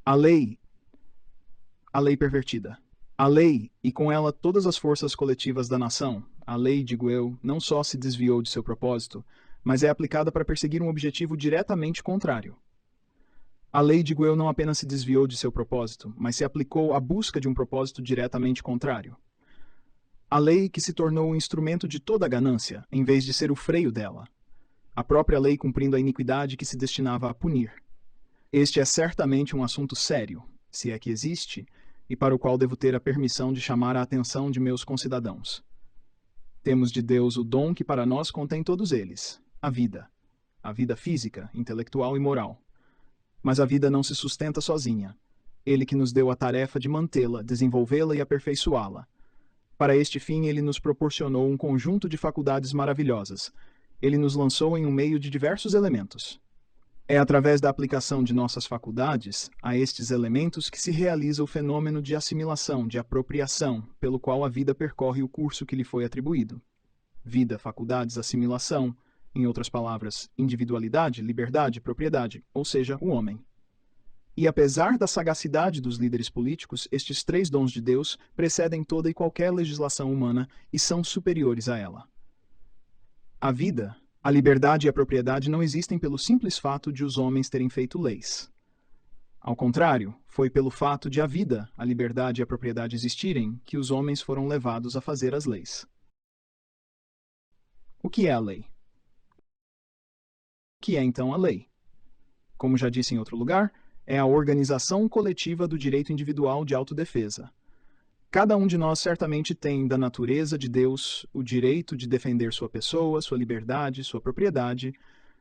A lei, a lei pervertida. A lei, e com ela todas as forças coletivas da nação, a lei, digo eu, não só se desviou de seu propósito, mas é aplicada para perseguir um objetivo diretamente contrário. A lei, digo eu, não apenas se desviou de seu propósito, mas se aplicou à busca de um propósito diretamente contrário. A lei que se tornou o instrumento de toda a ganância, em vez de ser o freio dela. A própria lei cumprindo a iniquidade que se destinava a punir. Este é certamente um assunto sério, se é que existe, e para o qual devo ter a permissão de chamar a atenção de meus concidadãos. Temos de Deus o dom que para nós contém todos eles, a vida física, intelectual e moral. Mas a vida não se sustenta sozinha. Ele que nos deu a tarefa de mantê-la, desenvolvê-la e aperfeiçoá-la. Para este fim, ele nos proporcionou um conjunto de faculdades maravilhosas. Ele nos lançou em um meio de diversos elementos. É através da aplicação de nossas faculdades a estes elementos que se realiza o fenômeno de assimilação, de apropriação, pelo qual a vida percorre o curso que lhe foi atribuído. Vida, faculdades, assimilação, em outras palavras, individualidade, liberdade, propriedade, ou seja, o homem. E apesar da sagacidade dos líderes políticos, estes três dons de Deus precedem toda e qualquer legislação humana e são superiores a ela. A vida, a liberdade e a propriedade não existem pelo simples fato de os homens terem feito leis. Ao contrário, foi pelo fato de a vida, a liberdade e a propriedade existirem que os homens foram levados a fazer as leis. O que é a lei? O que é então a lei? Como já disse em outro lugar, é a organização coletiva do direito individual de autodefesa. Cada um de nós certamente tem, da natureza de Deus, o direito de defender sua pessoa, sua liberdade, sua propriedade,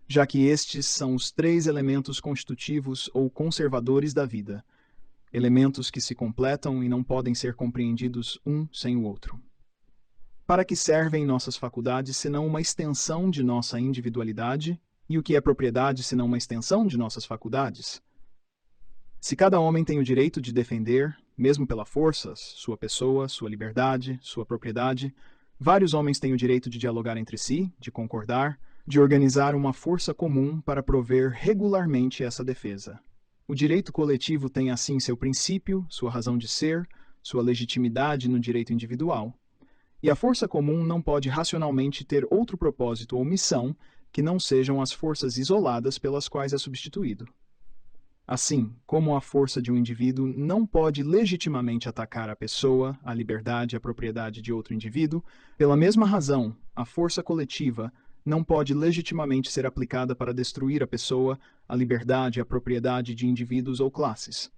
já que estes são os três elementos constitutivos ou conservadores da vida, elementos que se completam e não podem ser compreendidos um sem o outro. Para que servem nossas faculdades senão uma extensão de nossa individualidade? E o que é propriedade senão uma extensão de nossas faculdades? Se cada homem tem o direito de defender, mesmo pela força, sua pessoa, sua liberdade, sua propriedade, vários homens têm o direito de dialogar entre si, de concordar, de organizar uma força comum para prover regularmente essa defesa. O direito coletivo tem assim seu princípio, sua razão de ser, sua legitimidade no direito individual. E a força comum não pode racionalmente ter outro propósito ou missão que não sejam as forças isoladas pelas quais é substituído. Assim, como a força de um indivíduo não pode legitimamente atacar a pessoa, a liberdade e a propriedade de outro indivíduo, pela mesma razão, a força coletiva não pode legitimamente ser aplicada para destruir a pessoa, a liberdade e a propriedade de indivíduos ou classes.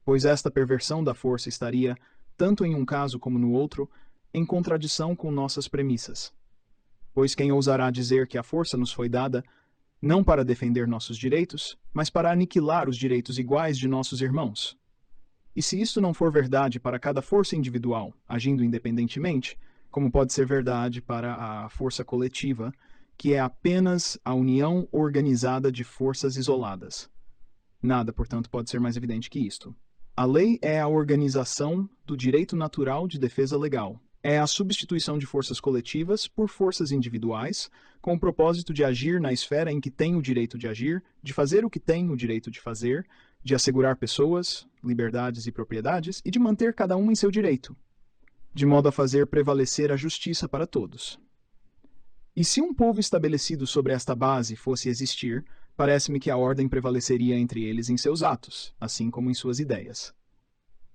Pois esta perversão da força estaria, tanto em um caso como no outro, em contradição com nossas premissas. Pois quem ousará dizer que a força nos foi dada não para defender nossos direitos, mas para aniquilar os direitos iguais de nossos irmãos? E se isto não for verdade para cada força individual, agindo independentemente, como pode ser verdade para a força coletiva, que é apenas a união organizada de forças isoladas? Nada, portanto, pode ser mais evidente que isto. A lei é a organização do direito natural de defesa legal. É a substituição de forças coletivas por forças individuais, com o propósito de agir na esfera em que tem o direito de agir, de fazer o que tem o direito de fazer, de assegurar pessoas, liberdades e propriedades, e de manter cada um em seu direito, de modo a fazer prevalecer a justiça para todos. E se um povo estabelecido sobre esta base fosse existir, parece-me que a ordem prevaleceria entre eles em seus atos, assim como em suas ideias.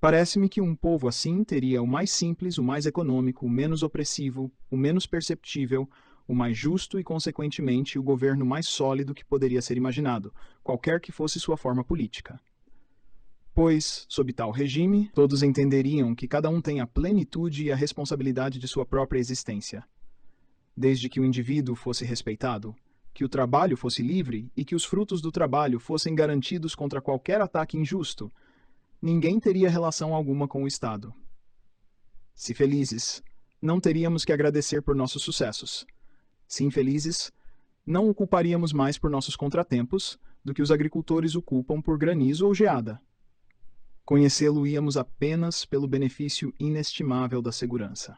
Parece-me que um povo assim teria o mais simples, o mais econômico, o menos opressivo, o menos perceptível, o mais justo e, consequentemente, o governo mais sólido que poderia ser imaginado, qualquer que fosse sua forma política. Pois, sob tal regime, todos entenderiam que cada um tem a plenitude e a responsabilidade de sua própria existência. Desde que o indivíduo fosse respeitado, que o trabalho fosse livre e que os frutos do trabalho fossem garantidos contra qualquer ataque injusto, ninguém teria relação alguma com o Estado. Se felizes, não teríamos que agradecer por nossos sucessos. Se infelizes, não o culparíamos mais por nossos contratempos do que os agricultores o culpam por granizo ou geada. Conhecê-lo-íamos apenas pelo benefício inestimável da segurança.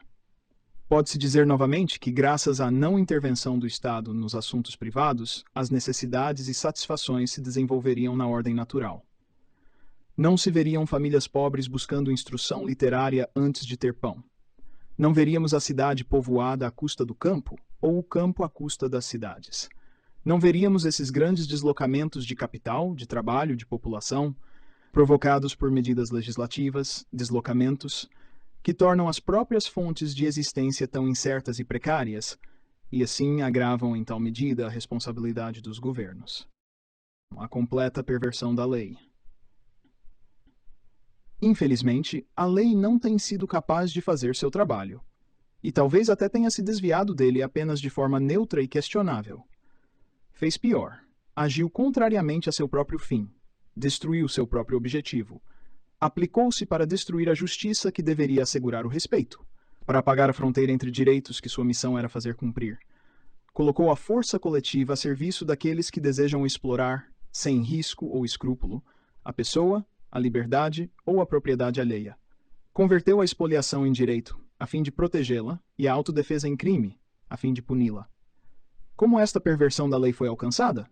Pode-se dizer novamente que, graças à não intervenção do Estado nos assuntos privados, as necessidades e satisfações se desenvolveriam na ordem natural. Não se veriam famílias pobres buscando instrução literária antes de ter pão. Não veríamos a cidade povoada à custa do campo, ou o campo à custa das cidades. Não veríamos esses grandes deslocamentos de capital, de trabalho, de população, provocados por medidas legislativas, deslocamentos, que tornam as próprias fontes de existência tão incertas e precárias, e assim agravam em tal medida a responsabilidade dos governos. A completa perversão da lei. Infelizmente, a lei não tem sido capaz de fazer seu trabalho, e talvez até tenha se desviado dele apenas de forma neutra e questionável. Fez pior, agiu contrariamente a seu próprio fim, destruiu seu próprio objetivo, aplicou-se para destruir a justiça que deveria assegurar o respeito, para apagar a fronteira entre direitos que sua missão era fazer cumprir. Colocou a força coletiva a serviço daqueles que desejam explorar, sem risco ou escrúpulo, a pessoa, a liberdade ou a propriedade alheia. Converteu a expoliação em direito, a fim de protegê-la, e a autodefesa em crime, a fim de puni-la. Como esta perversão da lei foi alcançada?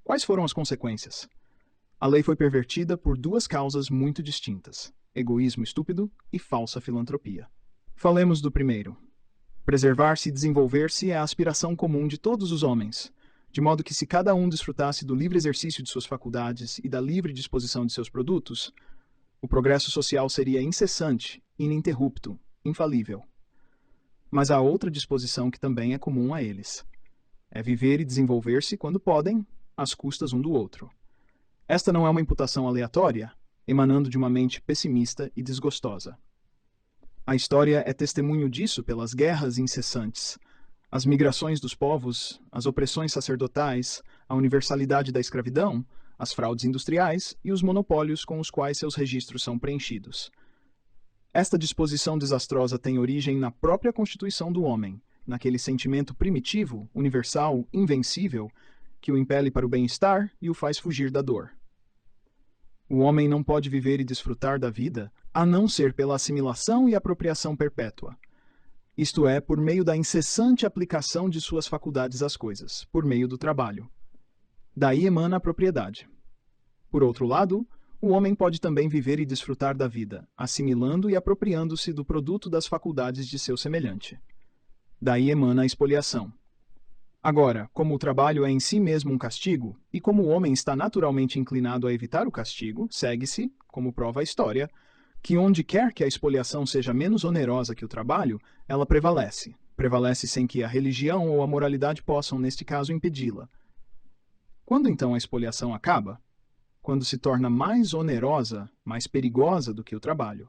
Quais foram as consequências? A lei foi pervertida por duas causas muito distintas: egoísmo estúpido e falsa filantropia. Falemos do primeiro. Preservar-se e desenvolver-se é a aspiração comum de todos os homens, de modo que se cada um desfrutasse do livre exercício de suas faculdades e da livre disposição de seus produtos, o progresso social seria incessante, ininterrupto, infalível. Mas há outra disposição que também é comum a eles. É viver e desenvolver-se quando podem, às custas um do outro. Esta não é uma imputação aleatória, emanando de uma mente pessimista e desgostosa. A história é testemunho disso pelas guerras incessantes, as migrações dos povos, as opressões sacerdotais, a universalidade da escravidão, as fraudes industriais e os monopólios com os quais seus registros são preenchidos. Esta disposição desastrosa tem origem na própria constituição do homem, naquele sentimento primitivo, universal, invencível, que o impele para o bem-estar e o faz fugir da dor. O homem não pode viver e desfrutar da vida a não ser pela assimilação e apropriação perpétua. Isto é, por meio da incessante aplicação de suas faculdades às coisas, por meio do trabalho. Daí emana a propriedade. Por outro lado, o homem pode também viver e desfrutar da vida, assimilando e apropriando-se do produto das faculdades de seu semelhante. Daí emana a expoliação. Agora, como o trabalho é em si mesmo um castigo, e como o homem está naturalmente inclinado a evitar o castigo, segue-se, como prova a história, que onde quer que a expoliação seja menos onerosa que o trabalho, ela prevalece. Prevalece sem que a religião ou a moralidade possam, neste caso, impedi-la. Quando então a expoliação acaba? Quando se torna mais onerosa, mais perigosa do que o trabalho.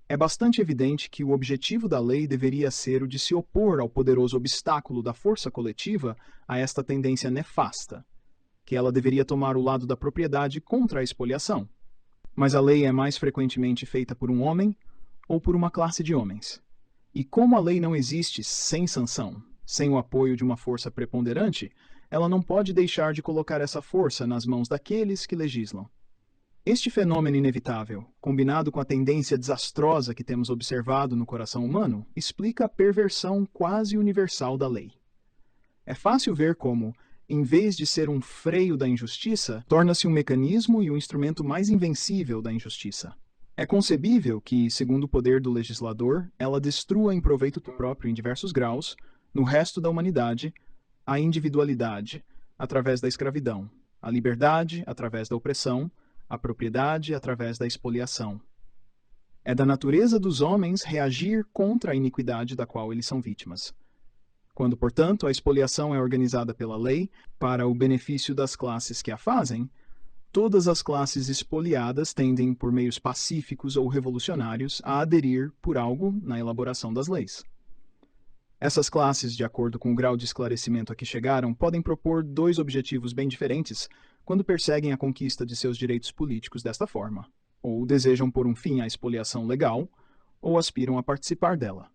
É bastante evidente que o objetivo da lei deveria ser o de se opor ao poderoso obstáculo da força coletiva a esta tendência nefasta, que ela deveria tomar o lado da propriedade contra a expoliação. Mas a lei é mais frequentemente feita por um homem ou por uma classe de homens. E como a lei não existe sem sanção, sem o apoio de uma força preponderante, ela não pode deixar de colocar essa força nas mãos daqueles que legislam. Este fenômeno inevitável, combinado com a tendência desastrosa que temos observado no coração humano, explica a perversão quase universal da lei. É fácil ver como, em vez de ser um freio da injustiça, torna-se um mecanismo e um instrumento mais invencível da injustiça. É concebível que, segundo o poder do legislador, ela destrua em proveito próprio em diversos graus, no resto da humanidade, a individualidade, através da escravidão, a liberdade, através da opressão, a propriedade, através da expoliação. É da natureza dos homens reagir contra a iniquidade da qual eles são vítimas. Quando, portanto, a expoliação é organizada pela lei para o benefício das classes que a fazem, todas as classes expoliadas tendem, por meios pacíficos ou revolucionários, a aderir por algo na elaboração das leis. Essas classes, de acordo com o grau de esclarecimento a que chegaram, podem propor dois objetivos bem diferentes quando perseguem a conquista de seus direitos políticos desta forma, ou desejam pôr um fim à expoliação legal, ou aspiram a participar dela.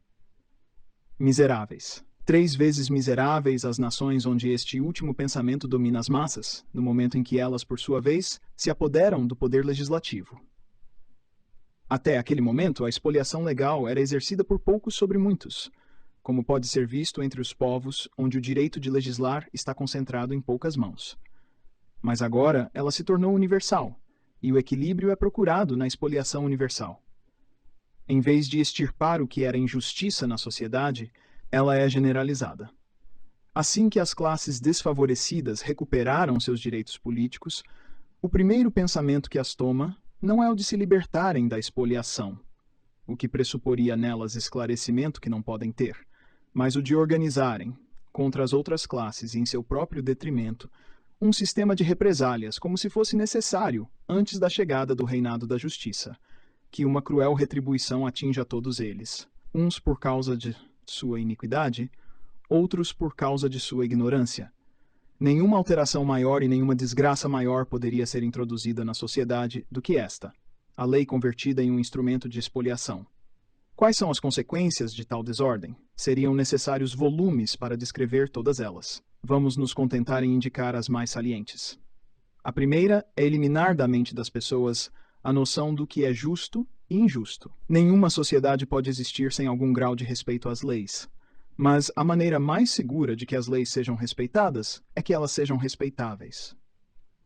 Miseráveis. 3 vezes miseráveis as nações onde este último pensamento domina as massas, no momento em que elas, por sua vez, se apoderam do poder legislativo. Até aquele momento, a expoliação legal era exercida por poucos sobre muitos, como pode ser visto entre os povos onde o direito de legislar está concentrado em poucas mãos. Mas agora ela se tornou universal, e o equilíbrio é procurado na expoliação universal. Em vez de extirpar o que era injustiça na sociedade, ela é generalizada. Assim que as classes desfavorecidas recuperaram seus direitos políticos, o primeiro pensamento que as toma não é o de se libertarem da expoliação, o que pressuporia nelas esclarecimento que não podem ter, mas o de organizarem, contra as outras classes e em seu próprio detrimento, um sistema de represálias como se fosse necessário antes da chegada do reinado da justiça, que uma cruel retribuição atinja a todos eles, uns por causa de sua iniquidade, outros por causa de sua ignorância. Nenhuma alteração maior e nenhuma desgraça maior poderia ser introduzida na sociedade do que esta, a lei convertida em um instrumento de expoliação. Quais são as consequências de tal desordem? Seriam necessários volumes para descrever todas elas. Vamos nos contentar em indicar as mais salientes. A primeira é eliminar da mente das pessoas a noção do que é justo e injusto. Nenhuma sociedade pode existir sem algum grau de respeito às leis. Mas a maneira mais segura de que as leis sejam respeitadas é que elas sejam respeitáveis.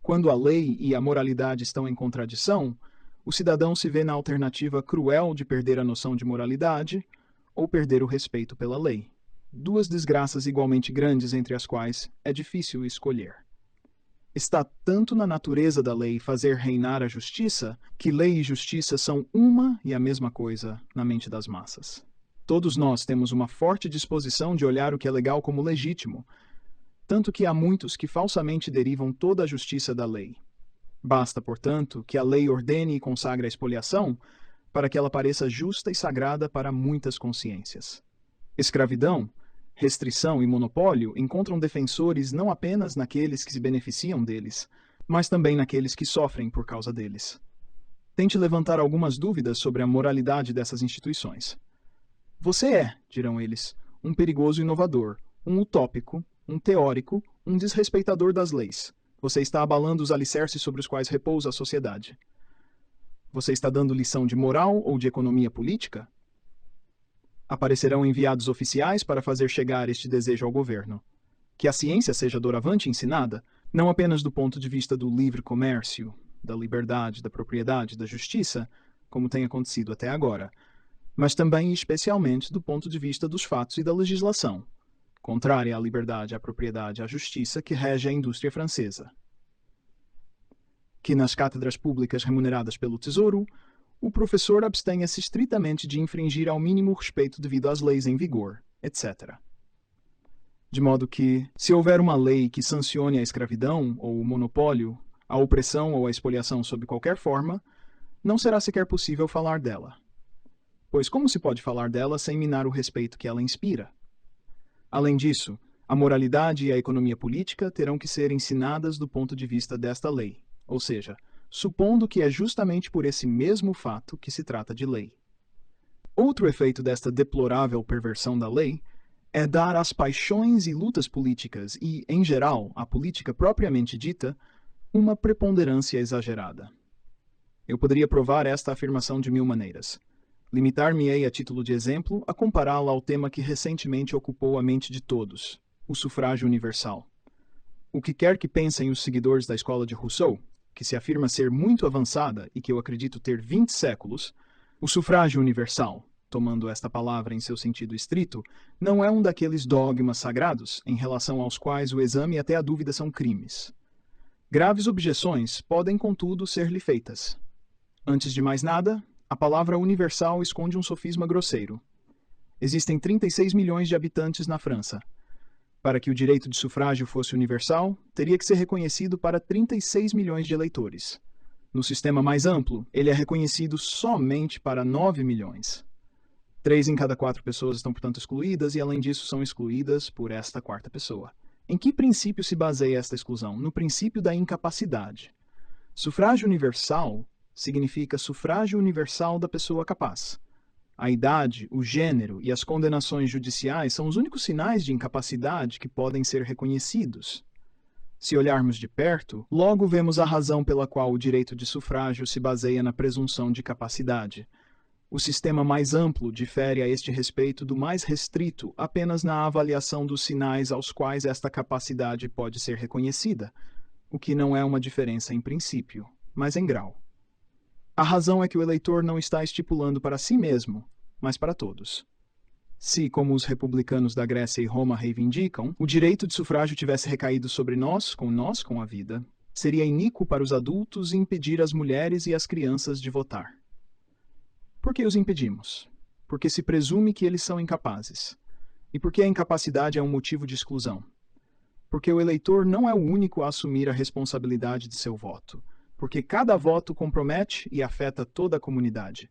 Quando a lei e a moralidade estão em contradição, o cidadão se vê na alternativa cruel de perder a noção de moralidade ou perder o respeito pela lei. Duas desgraças igualmente grandes entre as quais é difícil escolher. Está tanto na natureza da lei fazer reinar a justiça, que lei e justiça são uma e a mesma coisa na mente das massas. Todos nós temos uma forte disposição de olhar o que é legal como legítimo, tanto que há muitos que falsamente derivam toda a justiça da lei. Basta, portanto, que a lei ordene e consagre a expoliação para que ela pareça justa e sagrada para muitas consciências. Escravidão, restrição e monopólio encontram defensores não apenas naqueles que se beneficiam deles, mas também naqueles que sofrem por causa deles. Tente levantar algumas dúvidas sobre a moralidade dessas instituições. Você é, dirão eles, um perigoso inovador, um utópico, um teórico, um desrespeitador das leis. Você está abalando os alicerces sobre os quais repousa a sociedade. Você está dando lição de moral ou de economia política? Aparecerão enviados oficiais para fazer chegar este desejo ao governo. Que a ciência seja doravante ensinada, não apenas do ponto de vista do livre comércio, da liberdade, da propriedade, da justiça, como tem acontecido até agora, mas também e especialmente do ponto de vista dos fatos e da legislação, contrária à liberdade, à propriedade e à justiça que rege a indústria francesa. Que nas cátedras públicas remuneradas pelo Tesouro, o professor abstenha-se estritamente de infringir ao mínimo respeito devido às leis em vigor, etc. De modo que, se houver uma lei que sancione a escravidão ou o monopólio, a opressão ou a expoliação sob qualquer forma, não será sequer possível falar dela. Pois como se pode falar dela sem minar o respeito que ela inspira? Além disso, a moralidade e a economia política terão que ser ensinadas do ponto de vista desta lei, ou seja, supondo que é justamente por esse mesmo fato que se trata de lei. Outro efeito desta deplorável perversão da lei é dar às paixões e lutas políticas e, em geral, à política propriamente dita, uma preponderância exagerada. Eu poderia provar esta afirmação de mil maneiras. Limitar-me-ei, a título de exemplo, a compará-la ao tema que recentemente ocupou a mente de todos, o sufrágio universal. O que quer que pensem os seguidores da escola de Rousseau, que se afirma ser muito avançada e que eu acredito ter 20 séculos, o sufrágio universal, tomando esta palavra em seu sentido estrito, não é um daqueles dogmas sagrados em relação aos quais o exame e até a dúvida são crimes. Graves objeções podem, contudo, ser-lhe feitas. Antes de mais nada, a palavra universal esconde um sofisma grosseiro. Existem 36 milhões de habitantes na França. Para que o direito de sufrágio fosse universal, teria que ser reconhecido para 36 milhões de eleitores. No sistema mais amplo, ele é reconhecido somente para 9 milhões. 3 em cada 4 pessoas estão, portanto, excluídas e, além disso, são excluídas por esta quarta pessoa. Em que princípio se baseia esta exclusão? No princípio da incapacidade. Sufrágio universal significa sufrágio universal da pessoa capaz. A idade, o gênero e as condenações judiciais são os únicos sinais de incapacidade que podem ser reconhecidos. Se olharmos de perto, logo vemos a razão pela qual o direito de sufrágio se baseia na presunção de capacidade. O sistema mais amplo difere a este respeito do mais restrito apenas na avaliação dos sinais aos quais esta capacidade pode ser reconhecida, o que não é uma diferença em princípio, mas em grau. A razão é que o eleitor não está estipulando para si mesmo, mas para todos. Se, como os republicanos da Grécia e Roma reivindicam, o direito de sufrágio tivesse recaído sobre nós com a vida, seria iníquo para os adultos impedir as mulheres e as crianças de votar. Por que os impedimos? Porque se presume que eles são incapazes. E porque a incapacidade é um motivo de exclusão. Porque o eleitor não é o único a assumir a responsabilidade de seu voto. Porque cada voto compromete e afeta toda a comunidade.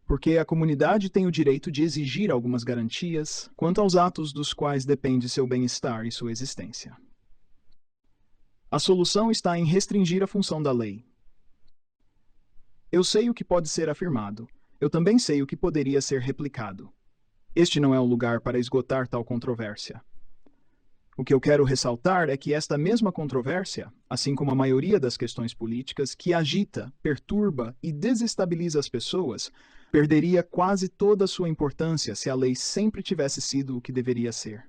Porque a comunidade tem o direito de exigir algumas garantias quanto aos atos dos quais depende seu bem-estar e sua existência. A solução está em restringir a função da lei. Eu sei o que pode ser afirmado. Eu também sei o que poderia ser replicado. Este não é o lugar para esgotar tal controvérsia. O que eu quero ressaltar é que esta mesma controvérsia, assim como a maioria das questões políticas que agita, perturba e desestabiliza as pessoas, perderia quase toda a sua importância se a lei sempre tivesse sido o que deveria ser.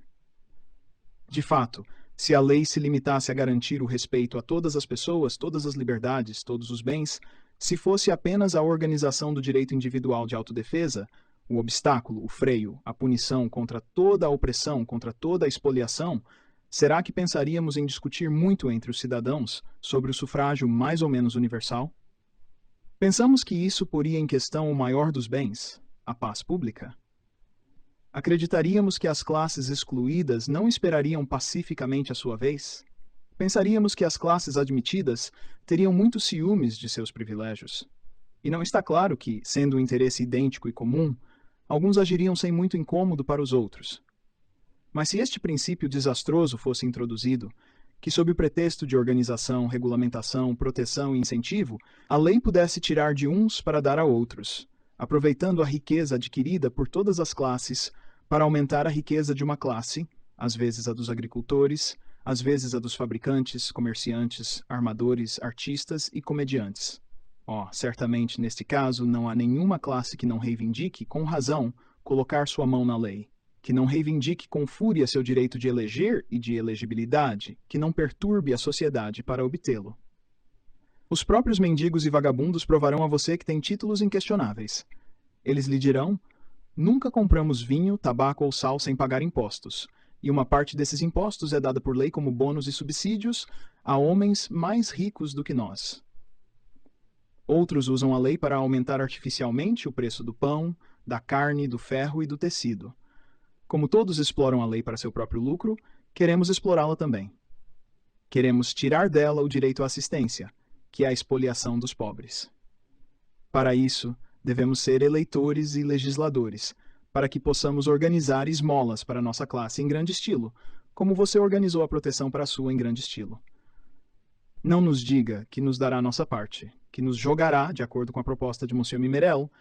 De fato, se a lei se limitasse a garantir o respeito a todas as pessoas, todas as liberdades, todos os bens, se fosse apenas a organização do direito individual de autodefesa, o obstáculo, o freio, a punição contra toda a opressão, contra toda a expoliação, será que pensaríamos em discutir muito entre os cidadãos sobre o sufrágio mais ou menos universal? Pensamos que isso poria em questão o maior dos bens, a paz pública? Acreditaríamos que as classes excluídas não esperariam pacificamente a sua vez? Pensaríamos que as classes admitidas teriam muitos ciúmes de seus privilégios. E não está claro que, sendo um interesse idêntico e comum, alguns agiriam sem muito incômodo para os outros. Mas se este princípio desastroso fosse introduzido, que sob o pretexto de organização, regulamentação, proteção e incentivo, a lei pudesse tirar de uns para dar a outros, aproveitando a riqueza adquirida por todas as classes para aumentar a riqueza de uma classe, às vezes a dos agricultores, às vezes a dos fabricantes, comerciantes, armadores, artistas e comediantes. Certamente neste caso não há nenhuma classe que não reivindique, com razão, colocar sua mão na lei, que não reivindique com fúria seu direito de eleger e de elegibilidade, que não perturbe a sociedade para obtê-lo. Os próprios mendigos e vagabundos provarão a você que tem títulos inquestionáveis. Eles lhe dirão: nunca compramos vinho, tabaco ou sal sem pagar impostos, e uma parte desses impostos é dada por lei como bônus e subsídios a homens mais ricos do que nós. Outros usam a lei para aumentar artificialmente o preço do pão, da carne, do ferro e do tecido. Como todos exploram a lei para seu próprio lucro, queremos explorá-la também. Queremos tirar dela o direito à assistência, que é a expoliação dos pobres. Para isso, devemos ser eleitores e legisladores, para que possamos organizar esmolas para nossa classe em grande estilo, como você organizou a proteção para a sua em grande estilo. Não nos diga que nos dará nossa parte, que nos jogará, de acordo com a proposta de Monsieur Mimerel,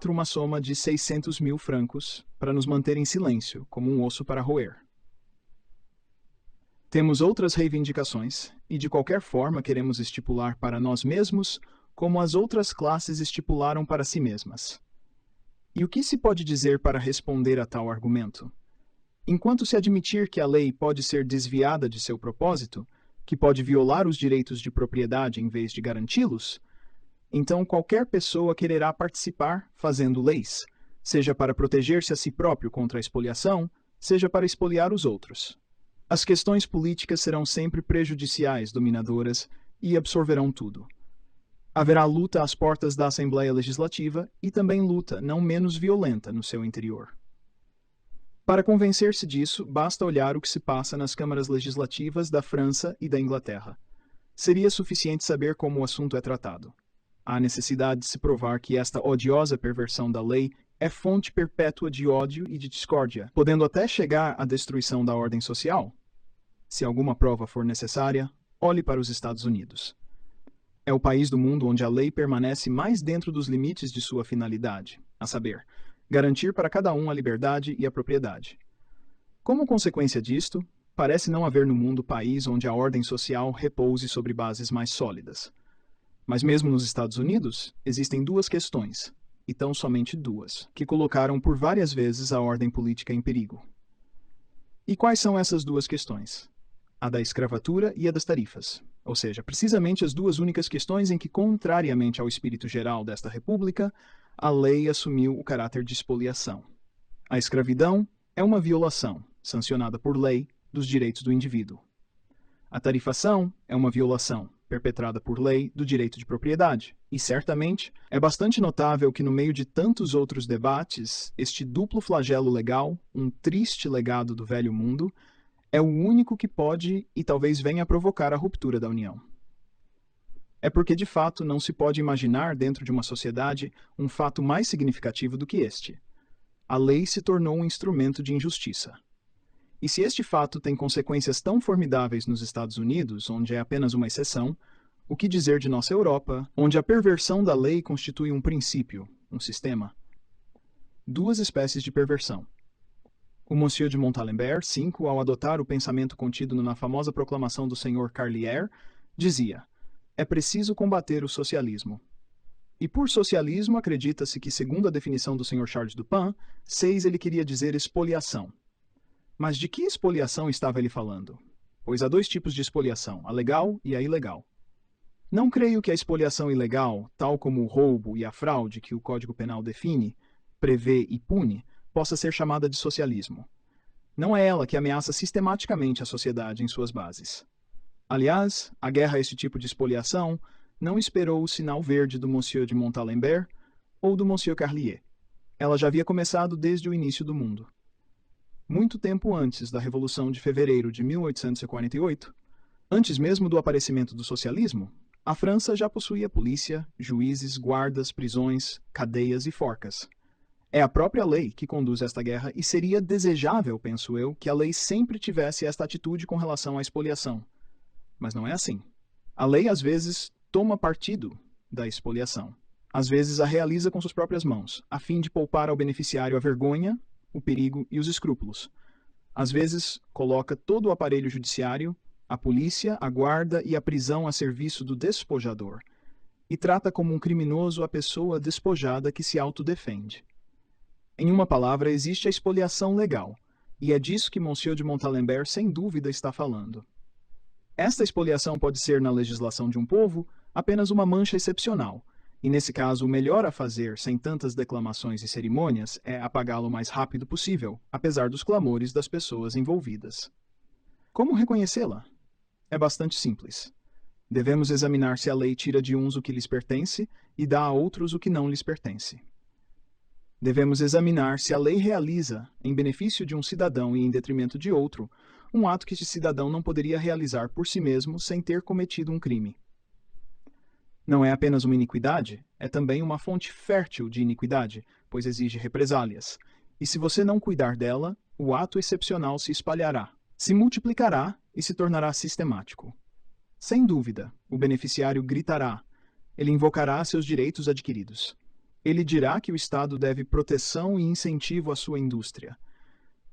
uma soma de 600.000 francos para nos manter em silêncio, como um osso para roer. Temos outras reivindicações, e de qualquer forma queremos estipular para nós mesmos como as outras classes estipularam para si mesmas. E o que se pode dizer para responder a tal argumento? Enquanto se admitir que a lei pode ser desviada de seu propósito, que pode violar os direitos de propriedade em vez de garanti-los, então qualquer pessoa quererá participar fazendo leis, seja para proteger-se a si próprio contra a expoliação, seja para expoliar os outros. As questões políticas serão sempre prejudiciais, dominadoras, e absorverão tudo. Haverá luta às portas da Assembleia Legislativa e também luta, não menos violenta, no seu interior. Para convencer-se disso, basta olhar o que se passa nas câmaras legislativas da França e da Inglaterra. Seria suficiente saber como o assunto é tratado. Há necessidade de se provar que esta odiosa perversão da lei é fonte perpétua de ódio e de discórdia, podendo até chegar à destruição da ordem social? Se alguma prova for necessária, olhe para os Estados Unidos. É o país do mundo onde a lei permanece mais dentro dos limites de sua finalidade, a saber, garantir para cada um a liberdade e a propriedade. Como consequência disto, parece não haver no mundo país onde a ordem social repouse sobre bases mais sólidas. Mas mesmo nos Estados Unidos, existem duas questões, e tão somente duas, que colocaram por várias vezes a ordem política em perigo. E quais são essas duas questões? A da escravatura e a das tarifas. Ou seja, precisamente as duas únicas questões em que, contrariamente ao espírito geral desta república, a lei assumiu o caráter de expoliação. A escravidão é uma violação, sancionada por lei, dos direitos do indivíduo. A tarifação é uma violação, perpetrada por lei, do direito de propriedade. E, certamente, é bastante notável que, no meio de tantos outros debates, este duplo flagelo legal, um triste legado do velho mundo, é o único que pode e talvez venha a provocar a ruptura da União. É porque, de fato, não se pode imaginar dentro de uma sociedade um fato mais significativo do que este. A lei se tornou um instrumento de injustiça. E se este fato tem consequências tão formidáveis nos Estados Unidos, onde é apenas uma exceção, o que dizer de nossa Europa, onde a perversão da lei constitui um princípio, um sistema? Duas espécies de perversão. O Monsieur de Montalembert, ao adotar o pensamento contido na famosa proclamação do Sr. Carlier, dizia: é preciso combater o socialismo. E por socialismo acredita-se que, segundo a definição do Sr. Charles Dupin, ele queria dizer expoliação. Mas de que expoliação estava ele falando? Pois há dois tipos de expoliação, a legal e a ilegal. Não creio que a expoliação ilegal, tal como o roubo e a fraude que o Código Penal define, prevê e pune, possa ser chamada de socialismo. Não é ela que ameaça sistematicamente a sociedade em suas bases. Aliás, a guerra a esse tipo de expoliação não esperou o sinal verde do Monsieur de Montalembert ou do Monsieur Carlier. Ela já havia começado desde o início do mundo. Muito tempo antes da Revolução de Fevereiro de 1848, antes mesmo do aparecimento do socialismo, a França já possuía polícia, juízes, guardas, prisões, cadeias e forcas. É a própria lei que conduz esta guerra e seria desejável, penso eu, que a lei sempre tivesse esta atitude com relação à expoliação. Mas não é assim. A lei, às vezes, toma partido da expoliação. Às vezes a realiza com suas próprias mãos, a fim de poupar ao beneficiário a vergonha, o perigo e os escrúpulos. Às vezes, coloca todo o aparelho judiciário, a polícia, a guarda e a prisão a serviço do despojador, e trata como um criminoso a pessoa despojada que se autodefende. Em uma palavra, existe a expoliação legal, e é disso que Monsieur de Montalembert sem dúvida está falando. Esta expoliação pode ser, na legislação de um povo, apenas uma mancha excepcional, e nesse caso o melhor a fazer, sem tantas declamações e cerimônias, é apagá-lo o mais rápido possível, apesar dos clamores das pessoas envolvidas. Como reconhecê-la? É bastante simples. Devemos examinar se a lei tira de uns o que lhes pertence e dá a outros o que não lhes pertence. Devemos examinar se a lei realiza, em benefício de um cidadão e em detrimento de outro, um ato que este cidadão não poderia realizar por si mesmo sem ter cometido um crime. Não é apenas uma iniquidade, é também uma fonte fértil de iniquidade, pois exige represálias. E se você não cuidar dela, o ato excepcional se espalhará, se multiplicará e se tornará sistemático. Sem dúvida, o beneficiário gritará, ele invocará seus direitos adquiridos. Ele dirá que o Estado deve proteção e incentivo à sua indústria.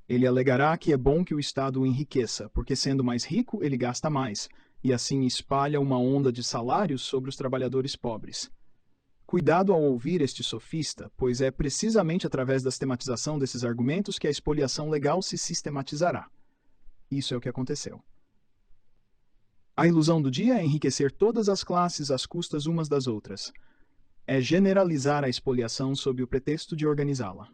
Ele alegará que é bom que o Estado o enriqueça, porque sendo mais rico, ele gasta mais, e assim espalha uma onda de salários sobre os trabalhadores pobres. Cuidado ao ouvir este sofista, pois é precisamente através da sistematização desses argumentos que a expoliação legal se sistematizará. Isso é o que aconteceu. A ilusão do dia é enriquecer todas as classes às custas umas das outras. É generalizar a expoliação sob o pretexto de organizá-la.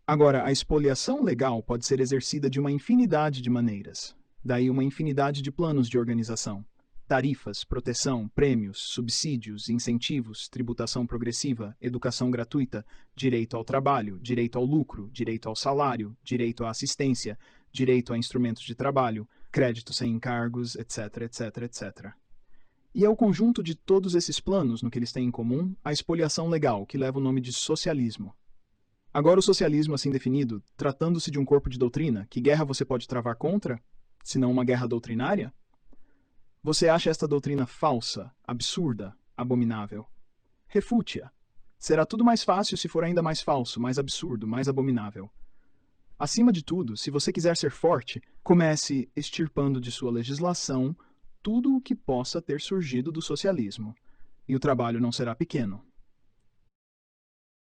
Agora, a expoliação legal pode ser exercida de uma infinidade de maneiras. Daí uma infinidade de planos de organização. Tarifas, proteção, prêmios, subsídios, incentivos, tributação progressiva, educação gratuita, direito ao trabalho, direito ao lucro, direito ao salário, direito à assistência, direito a instrumentos de trabalho, crédito sem encargos, etc, etc, etc. E é o conjunto de todos esses planos, no que eles têm em comum, a expoliação legal, que leva o nome de socialismo. Agora o socialismo assim definido, tratando-se de um corpo de doutrina, que guerra você pode travar contra, se não uma guerra doutrinária? Você acha esta doutrina falsa, absurda, abominável? Refute-a. Será tudo mais fácil se for ainda mais falso, mais absurdo, mais abominável. Acima de tudo, se você quiser ser forte, comece extirpando de sua legislação tudo o que possa ter surgido do socialismo. E o trabalho não será pequeno.